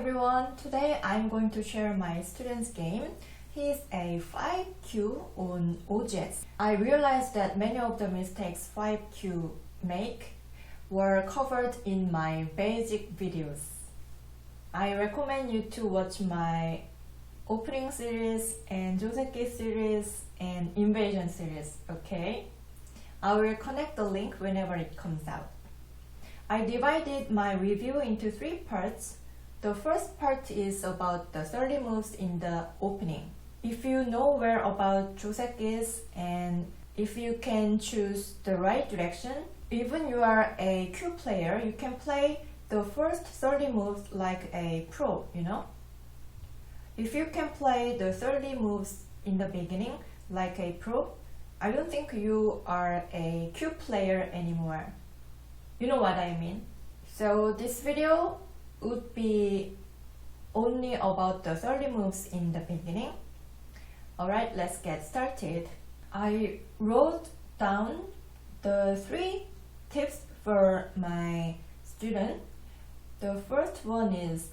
everyone, today I'm going to share my student's game. He's a 5Q on OGS. I realized that many of the mistakes 5Q make were covered in my basic videos. I recommend you to watch my opening series and joseki series and invasion series, okay? I will connect the link whenever it comes out. I divided my review into 3 parts. The first part is about the 30 moves in the opening. If you know where about joseki is and if you can choose the right direction, even you are a Q player, you can play the first 30 moves like a pro, you know? If you can play the 30 moves in the beginning like a pro, I don't think you are a Q player anymore. You know what I mean? So this video would be only about the 30 moves in the beginning. Alright, let's get started. I wrote down the 3 tips for my student. The first one is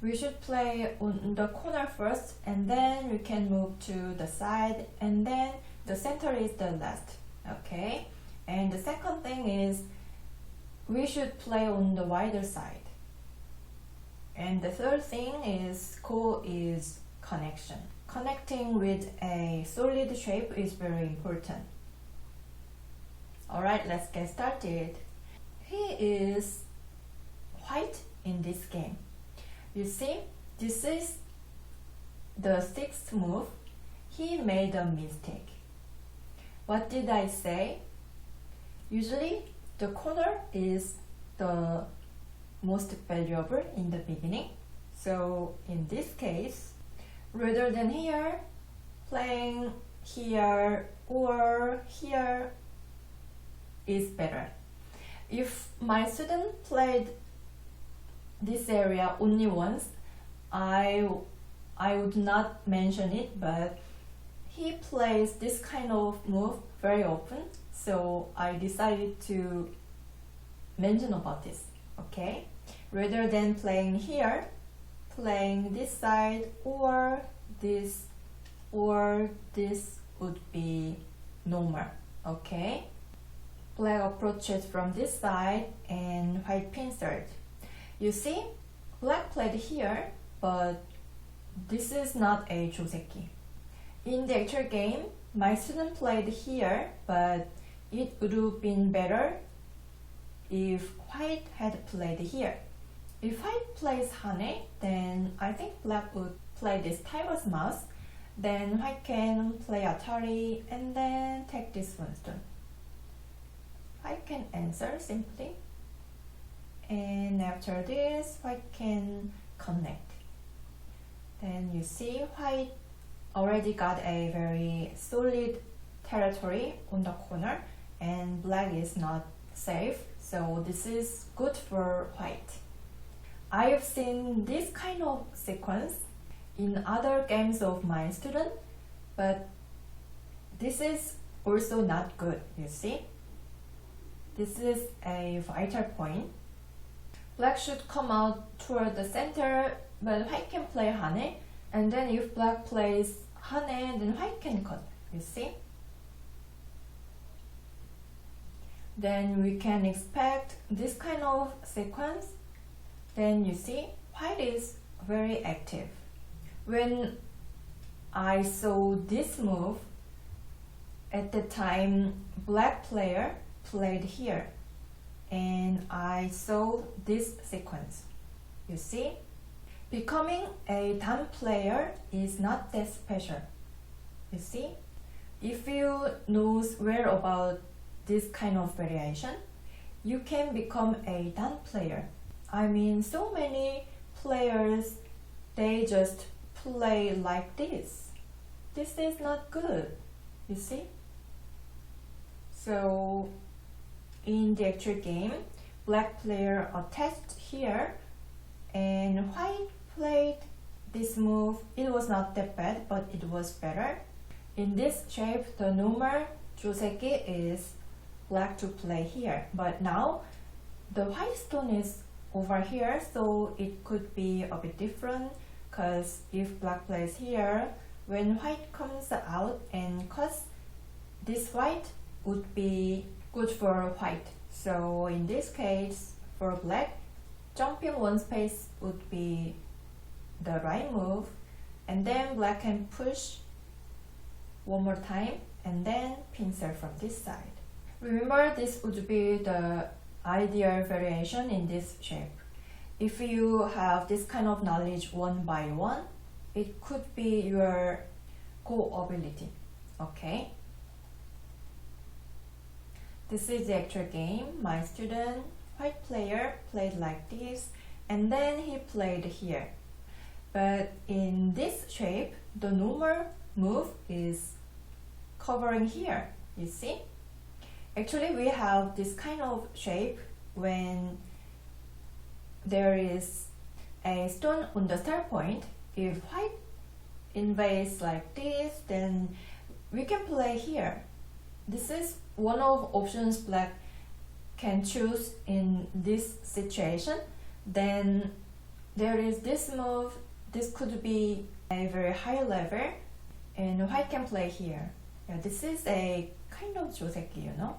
we should play on the corner first and then we can move to the side and then the center is the last. Okay? And the second thing is we should play on the wider side. And the third thing is connection. Connecting with a solid shape is very important. Alright, let's get started. He is white in this game. You see, this is the 6th move. He made a mistake. What did I say? Usually, the corner is the most valuable in the beginning. So in this case, rather than here, playing here or here is better. If my student played this area only once, I would not mention it, but he plays this kind of move very often, so I decided to mention about this, okay? Rather than playing here, playing this side or this would be normal, okay? Black approaches from this side and white pins third. You see, black played here, but this is not a joseki. In the actual game, my student played here, but it would have been better if white had played here. If white plays hane, then I think black would play this tiger's mouse, then white can play atari and then take this one stone. White can answer simply, and after this, white can connect. Then you see white already got a very solid territory on the corner and black is not safe, so this is good for white. I have seen this kind of sequence in other games of my student, but this is also not good, you see. This is a vital point. Black should come out toward the center, but white can play hane, and then if black plays hane, then white can cut, you see. Then we can expect this kind of sequence. Then you see, white is very active. When I saw this move, at the time black player played here and I saw this sequence. You see, becoming a dan player is not that special. You see, if you know where about this kind of variation, you can become a dan player. I mean, so many players, they just play like this. This is not good, you see? So, in the actual game, black player attached here and white played this move. It was not that bad, but it was better. In this shape, the normal joseki is black to play here. But now, the white stone is over here, so it could be a bit different, because if black plays here, when white comes out and cuts, this white would be good for white. So in this case, for black, jumping one space would be the right move, and then black can push one more time and then pincel from this side. Remember, this would be the ideal variation in this shape. If you have this kind of knowledge one by one, it could be your core ability. Okay? This is the actual game. My student, white player, played like this, and then he played here. But in this shape, the normal move is covering here, you see? Actually, we have this kind of shape when there is a stone on the start point. If white invades like this, then we can play here. This is one of options black can choose in this situation. Then there is this move. This could be a very high level, and white can play here. Yeah, this is a kind of joseki, you know.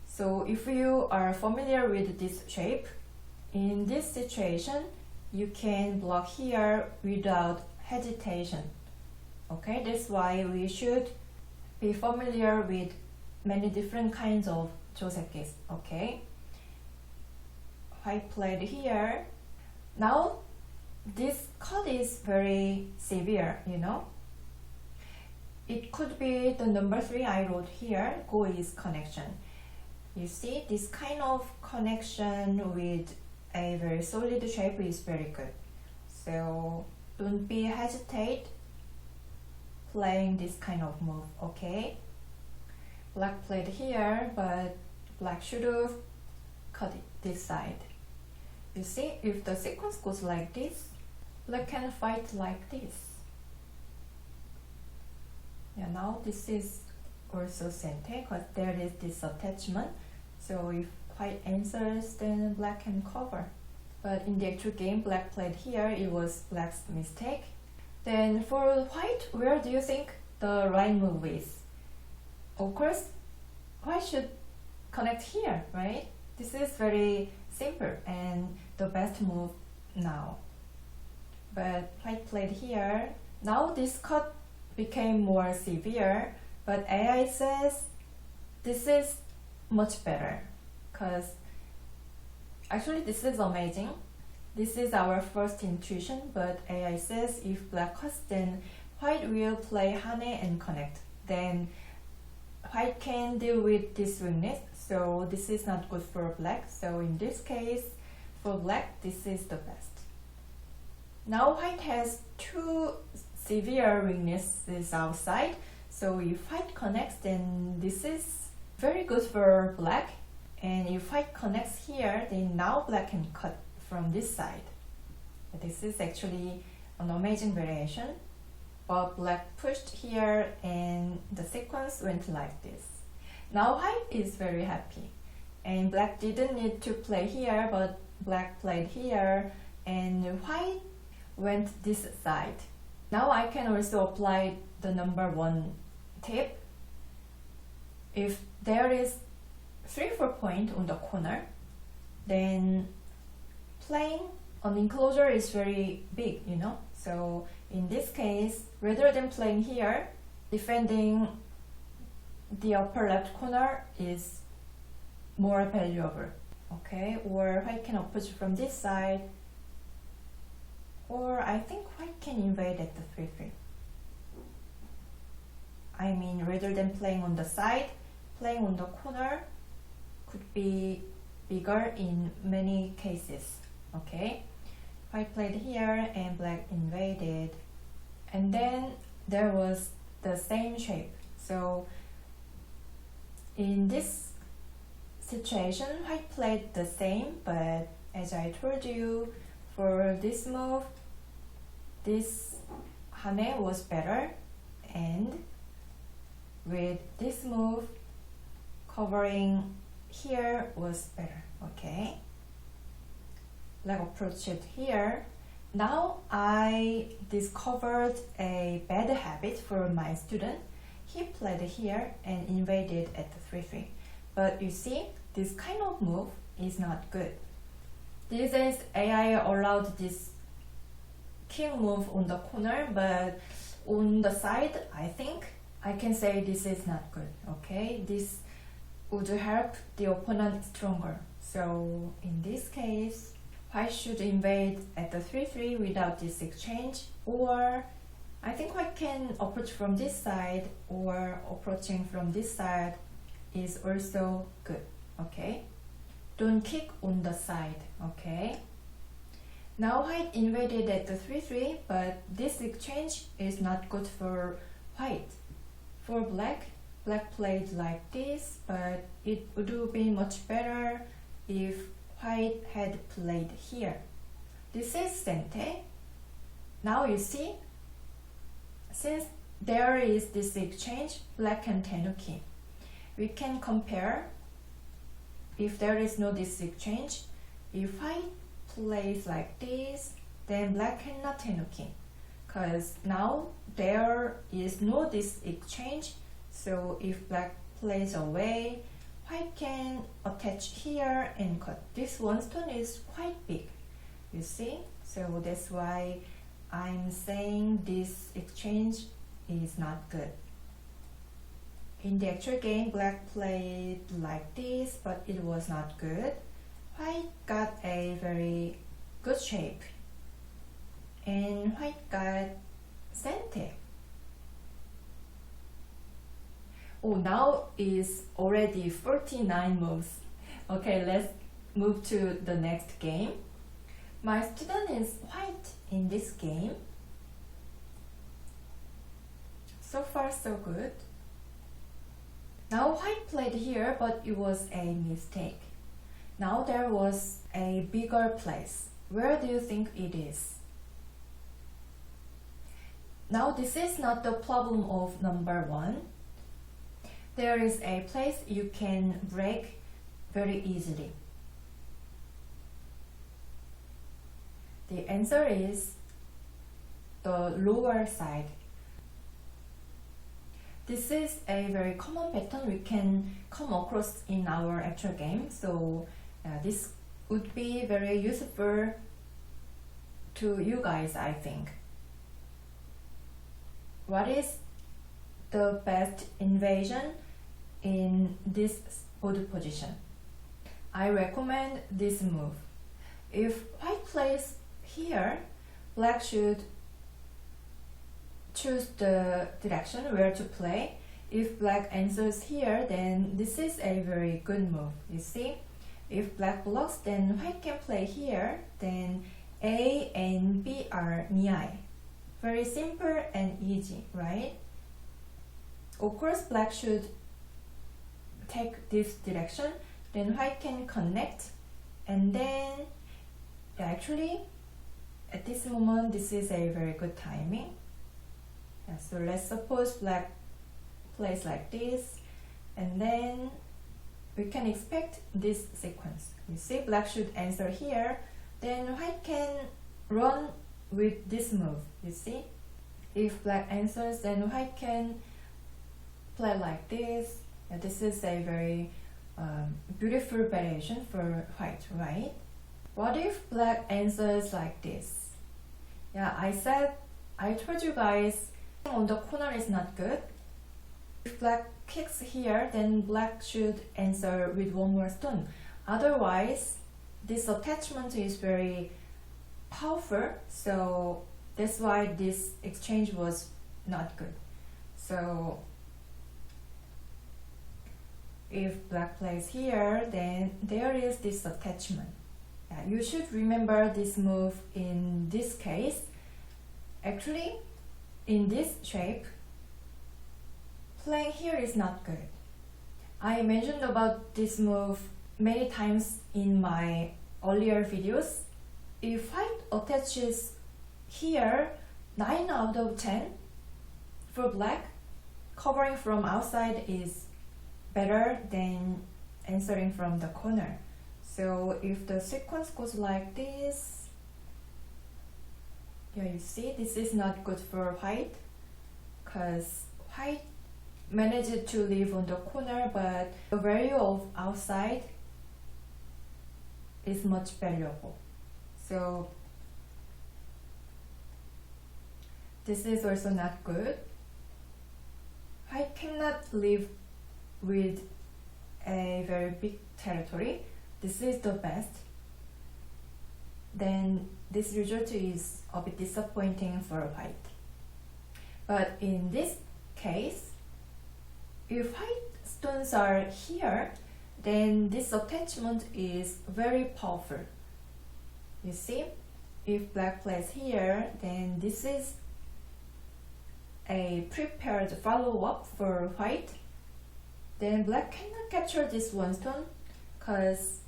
So if you are familiar with this shape, in this situation, you can block here without hesitation. Okay, that's why we should be familiar with many different kinds of josekis. Okay, white played here. Now, this cut is very severe, you know. It could be the number 3 I wrote here, go is connection. You see, this kind of connection with a very solid shape is very good. So don't be hesitate playing this kind of move, okay? Black played here, but black should have cut it this side. You see, if the sequence goes like this, black can fight like this. Yeah, now this is also center because there is this attachment. So if white answers, then black can cover. But in the actual game, black played here, it was black's mistake. Then for white, where do you think the right move is? Of course, white should connect here, right? This is very simple and the best move now. But white played here. Now this cut became more severe, but AI says this is much better, because actually this is amazing. This is our first intuition, but AI says if black cuts, then white will play hane and connect. Then white can deal with this weakness, so this is not good for black. So in this case, for black, this is the best. Now white has two severe weaknesses outside, so if white connects, then this is very good for black. And if white connects here, then now black can cut from this side. This is actually an amazing variation. But black pushed here and the sequence went like this. Now white is very happy. And black didn't need to play here, but black played here and white went this side. Now I can also apply the number 1 tip. If there is 3-4 point on the corner, then playing an enclosure is very big, you know. So in this case, rather than playing here, defending the upper left corner is more valuable. Okay, or white can approach from this side, or I think white can invade at the 3-3. I mean, rather than playing on the side, playing on the corner could be bigger in many cases. Okay, white played here and black invaded, and then there was the same shape. So in this situation, white played the same, but as I told you, for this move, this hane was better, and with this move, covering here was better. Okay. black approached here. Now I discovered a bad habit for my student. He played here and invaded at the 3-3. But you see, this kind of move is not good. These days, AI allowed this king move on the corner, but on the side, I think I can say this is not good, okay? This would help the opponent stronger. So in this case, white should invade at the 3-3 without this exchange, or I think white can approach from this side, or approaching from this side is also good, okay? Don't kick on the side, okay? Now white invaded at the 3-3, but this exchange is not good for white. For black, black played like this, but it would have been much better if white had played here. This is sente. Now you see, since there is this exchange, black and tenuki, we can compare. If there is no this exchange, if white plays like this, then black cannot tenuki, because now there is no this exchange. So if black plays away, white can attach here and cut. This one stone is quite big, you see? So that's why I'm saying this exchange is not good. In the actual game, black played like this, but it was not good. White got a very good shape, and white got sente. Oh, now is already 49 moves. Okay, let's move to the next game. My student is white in this game. So far, so good. Now white played here, but it was a mistake. Now there was a bigger place. Where do you think it is? Now this is not the problem of number 1. There is a place you can break very easily. The answer is the lower side. This is a very common pattern we can come across in our actual game, so this would be very useful to you guys, I think. What is the best invasion in this odd position? I recommend this move. If white plays here, black should choose the direction where to play. If black answers here, then this is a very good move, you see? If black blocks, then white can play here, then A and B are niai. Very simple and easy, right? Of course, black should take this direction, then white can connect, and then actually at this moment this is a very good timing. So let's suppose black plays like this, and then we can expect this sequence. You see, black should answer here, then white can run with this move, you see? If black answers, then white can play like this. This is a very beautiful variation for white, right? What if black answers like this? Yeah, I told you guys on the corner is not good. If black kicks here, then black should answer with one more stone. Otherwise, this attachment is very powerful, so that's why this exchange was not good. So if black plays here, then there is this attachment. You should remember this move in this case. Actually, in this shape, playing here is not good. I mentioned about this move many times in my earlier videos. If white attaches here, 9 out of 10 for black, covering from outside is better than answering from the corner. So if the sequence goes like this, yeah, you see this is not good for white, because white managed to live on the corner, but the value of outside is much valuable. So this is also not good. White cannot live with a very big territory. This is the best. Then this result is a bit disappointing for white. But in this case, if white stones are here, then this attachment is very powerful. You see, if black plays here, then this is a prepared follow-up for white. Then black cannot capture this one stone because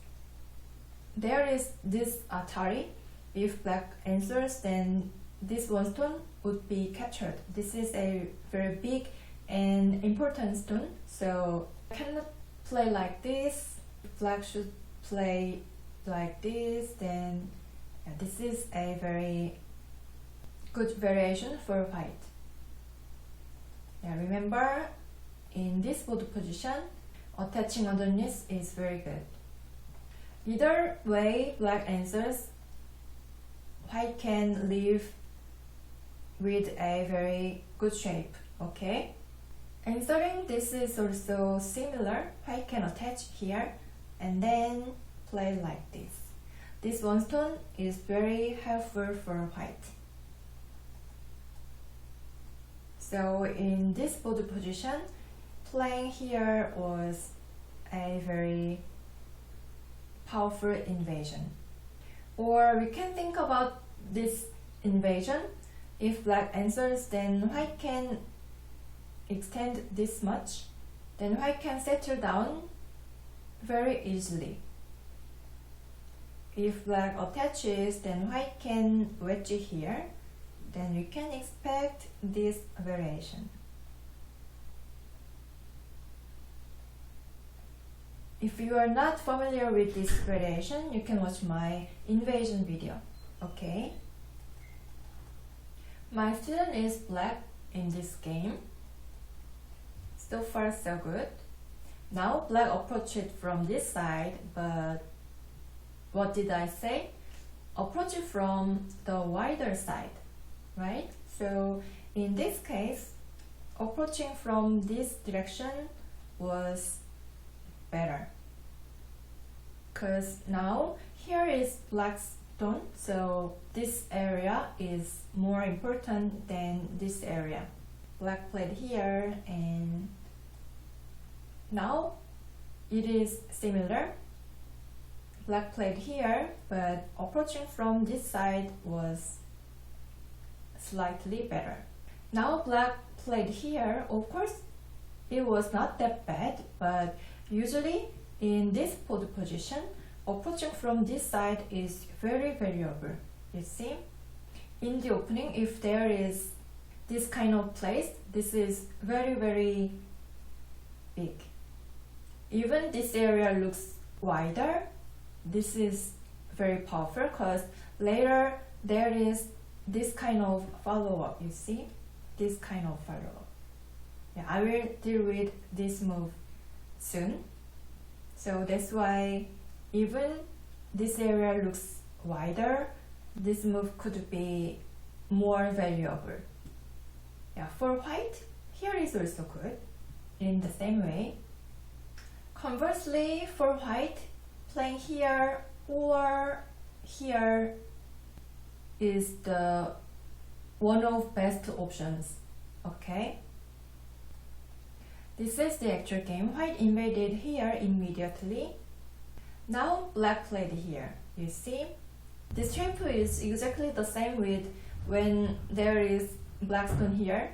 there is this Atari. If black answers, then this one stone would be captured. This is a very big and important stone, so I cannot play like this. If black should play like this, then this is a very good variation for white. Yeah, remember, in this board position, attaching underneath is very good. Either way black answers, white can live with a very good shape, okay? Answering this is also similar. White can attach here and then play like this. This one stone is very helpful for white. So in this board position, playing here was a very powerful invasion. Or we can think about this invasion. If black answers, then white can extend this much. Then white can settle down very easily. If black attaches, then white can wedge here. Then we can expect this variation. If you are not familiar with this variation, you can watch my invasion video, okay? My student is black in this game. So far so good. Now black approached from this side, but what did I say? Approach from the wider side, right? So in this case, approaching from this direction was better, because now here is black stone, so this area is more important than this area. Black played here, and now it is similar. Black played here, but approaching from this side was slightly better. Now black played here. Of course, it was not that bad, but usually in this board position, approaching from this side is very valuable. You see, in the opening, if there is this kind of place, this is very, very big. Even this area looks wider. This is very powerful because later there is this kind of follow-up. You see, this kind of follow-up. Yeah, I will deal with this move soon. So that's why even this area looks wider, this move could be more valuable. Yeah, for white, here is also good in the same way. Conversely, for white, playing here or here is the one of best options, okay? This is the actual game. White invaded here immediately. Now black played here. You see, this shape is exactly the same with when there is black stone here.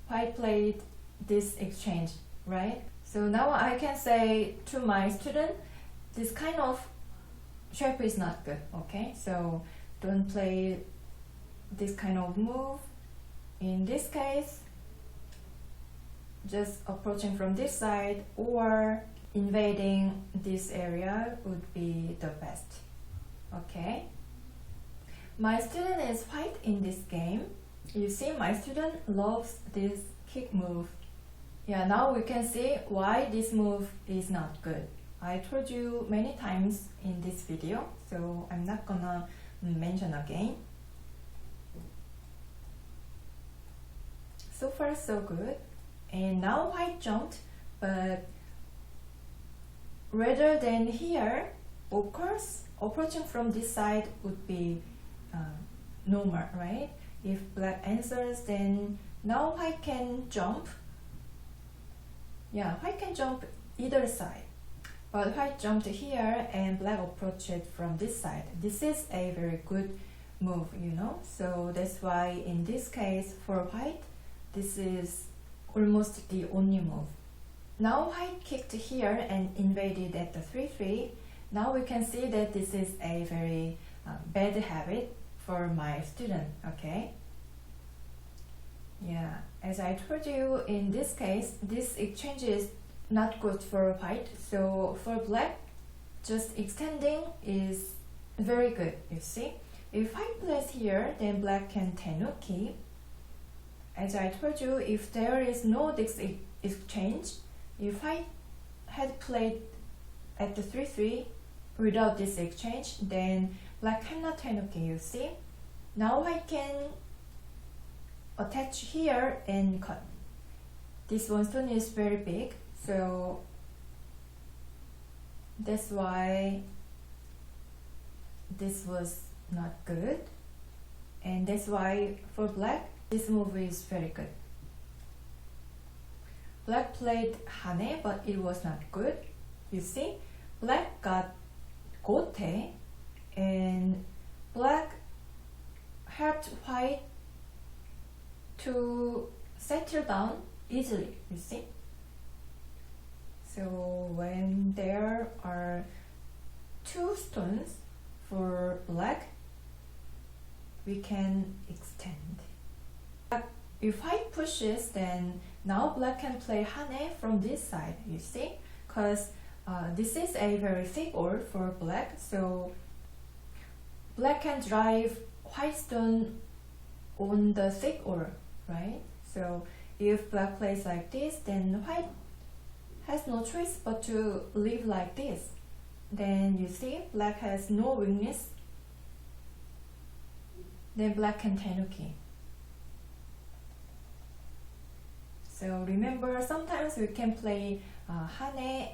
White played this exchange, right? So now I can say to my student, this kind of shape is not good, okay? So don't play this kind of move. In this case, just approaching from this side, or invading this area would be the best. Okay. My student is white in this game. You see, my student loves this kick move. Yeah, now we can see why this move is not good. I told you many times in this video, so I'm not gonna mention again. So far so good. And now white jumped, but rather than here, of course, approaching from this side would be normal, right? If black answers, then now white can jump. Yeah, white can jump either side. But white jumped here and black approached from this side. This is a very good move, you know. So that's why in this case for white, this is almost the only move. Now white kicked here and invaded at the 3-3. Now we can see that this is a very bad habit for my student, okay? Yeah, as I told you, in this case, this exchange is not good for white. So for black, just extending is very good, you see? If white plays here, then black can tenuki. As I told you, if there is no this exchange, if white had played at the 3-3 without this exchange, then black cannot tenuki, you see? Now white can attach here and cut. This one stone is very big, so that's why this was not good. And that's why for black, this move is very good. Black played hane, but it was not good. You see, black got gote, and black helped white to settle down easily, you see. So when there are two stones for black, we can extend. If white pushes, then now black can play hane from this side, you see, because this is a very thick ore for black, so black can drive white stone on the thick ore, right? So if black plays like this, then white has no choice but to leave like this. Then you see, black has no weakness. Then black can tenuki. So remember, sometimes we can play hane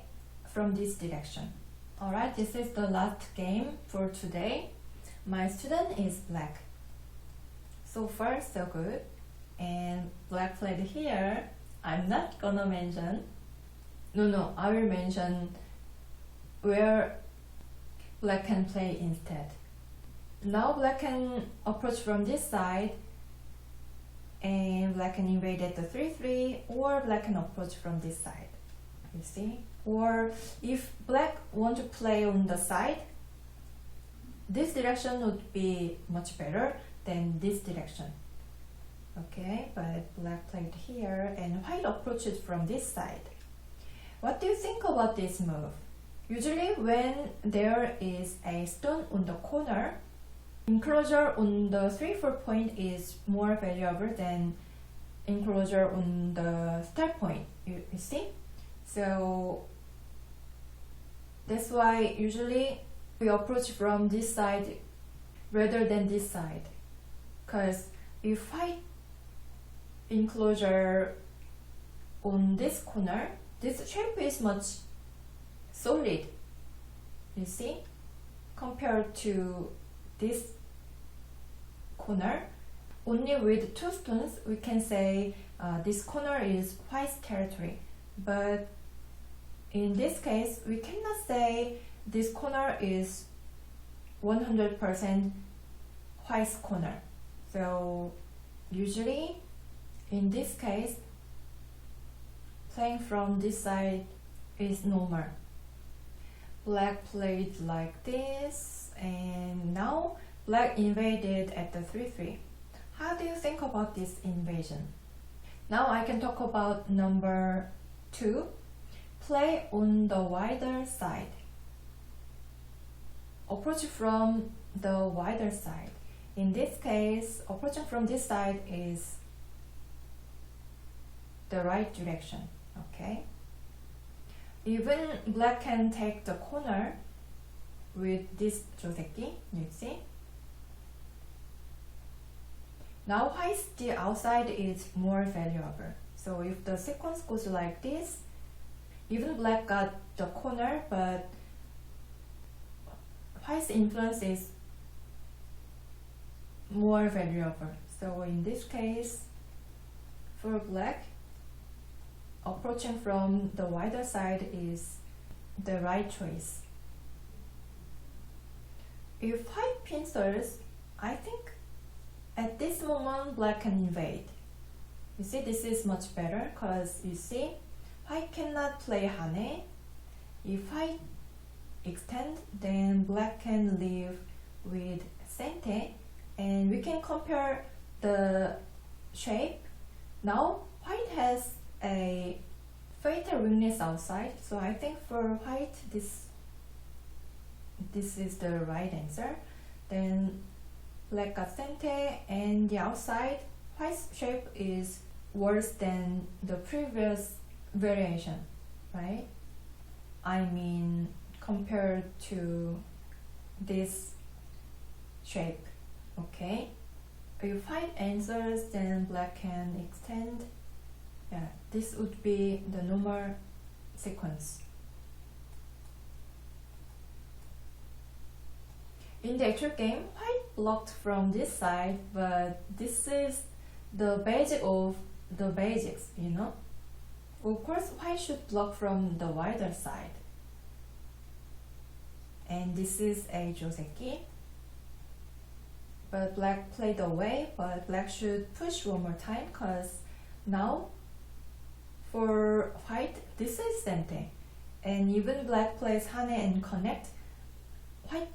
from this direction. Alright, this is the last game for today. My student is black. So far, so good. And black played here. I'm not gonna mention. No, I will mention where black can play instead. Now black can approach from this side, and black can invade at the 3-3, or black can approach from this side, you see? Or if black want to play on the side, this direction would be much better than this direction. Okay, but black played here and white approaches from this side. What do you think about this move? Usually when there is a stone on the corner, enclosure on the 3-4 point is more valuable than enclosure on the start point, you see? So that's why usually we approach from this side rather than this side. Because if white enclosure on this corner, this shape is much solid, you see, compared to this corner. Only with two stones we can say this corner is white's territory, but in this case we cannot say this corner is 100% white's corner. So usually in this case, playing from this side is normal. Black played like this, and now black invaded at the 3-3. How do you think about this invasion? Now I can talk about number 2. play on the wider side. Approach from the wider side. In this case, approaching from this side is the right direction, okay? Even black can take the corner with this joseki, you see? Now white's the outside is more valuable. So if the sequence goes like this, even black got the corner, but white's influence is more valuable. So in this case, for black, approaching from the wider side is the right choice. If white pincers, I think at this moment black can invade. You see, this is much better because you see, white cannot play hane. If white extend, then black can leave with sente, and we can compare the shape. Now white has a fatal weakness outside, so I think for white this is the right answer. Then black got sente, and the outside white's shape is worse than the previous variation, right? I mean, compared to this shape, okay? If white answers, then black can extend. Yeah, this would be the normal sequence. In the actual game, white blocked from this side, but this is the basic of the basics, you know? Of course, white should block from the wider side. And this is a joseki. But black played away, but black should push one more time, because now for white, this is sente. And even black plays hane and connect, white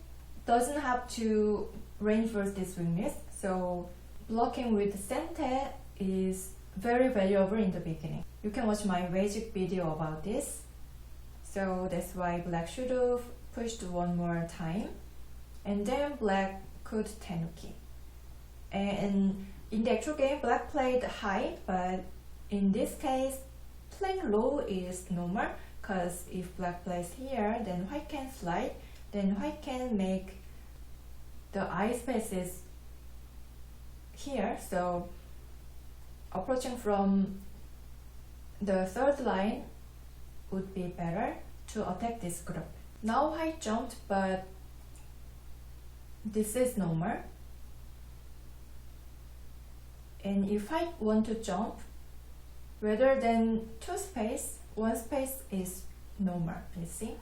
doesn't have to reinforce this weakness. So blocking with sente is very valuable in the beginning. You can watch my basic video about this. So that's why black should have pushed one more time. And then black could tenuki. And in the actual game, black played high, but in this case, playing low is normal, because if black plays here, then white can slide, then white can make the eye spaces here. So approaching from the third line would be better to attack this group. Now white jumped, but this is normal. And if white want to jump, rather than 2 space, 1 space is normal, you see?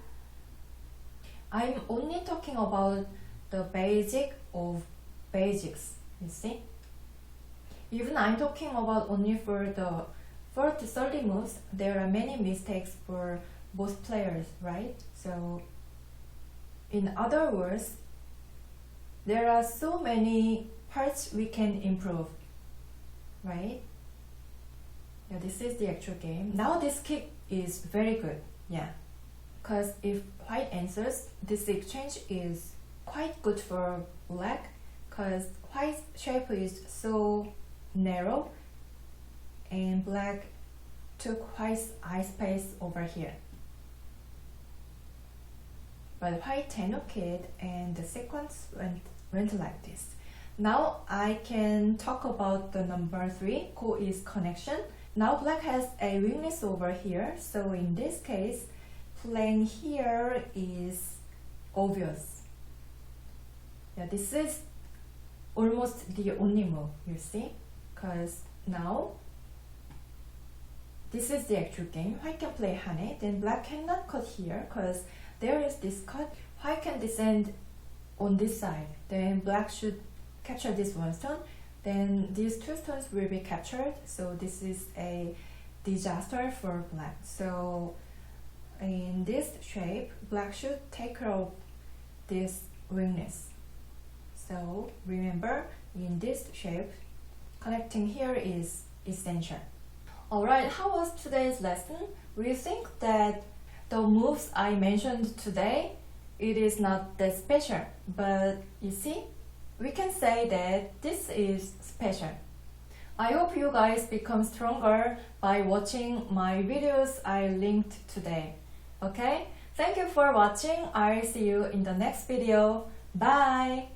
I'm only talking about the basic of basics, you see? Even I'm talking about only for the first 30 moves, there are many mistakes for both players, right? So, in other words, there are so many parts we can improve, right? Yeah, this is the actual game. Now this kick is very good, yeah. Because if white answers, this exchange is quite good for black, because white's shape is so narrow, and black took white's eye space over here. But white tenuked, and the sequence went like this. Now I can talk about the number 3, is connection. Now black has a weakness over here, so in this case, playing here is obvious. Yeah, this is almost the only move, you see? Because now, this is the actual game. White can play hane, then black cannot cut here, because there is this cut. White can descend on this side, then black should capture this one stone, then these 2 stones will be captured, so this is a disaster for black. So in this shape, black should take care of this weakness. So remember, in this shape, connecting here is essential. Alright, how was today's lesson? We think that The moves I mentioned today, it is not that special, but you see, we can say that this is special. I hope you guys become stronger by watching my videos I linked today. Okay? Thank you for watching. I'll see you in the next video. Bye!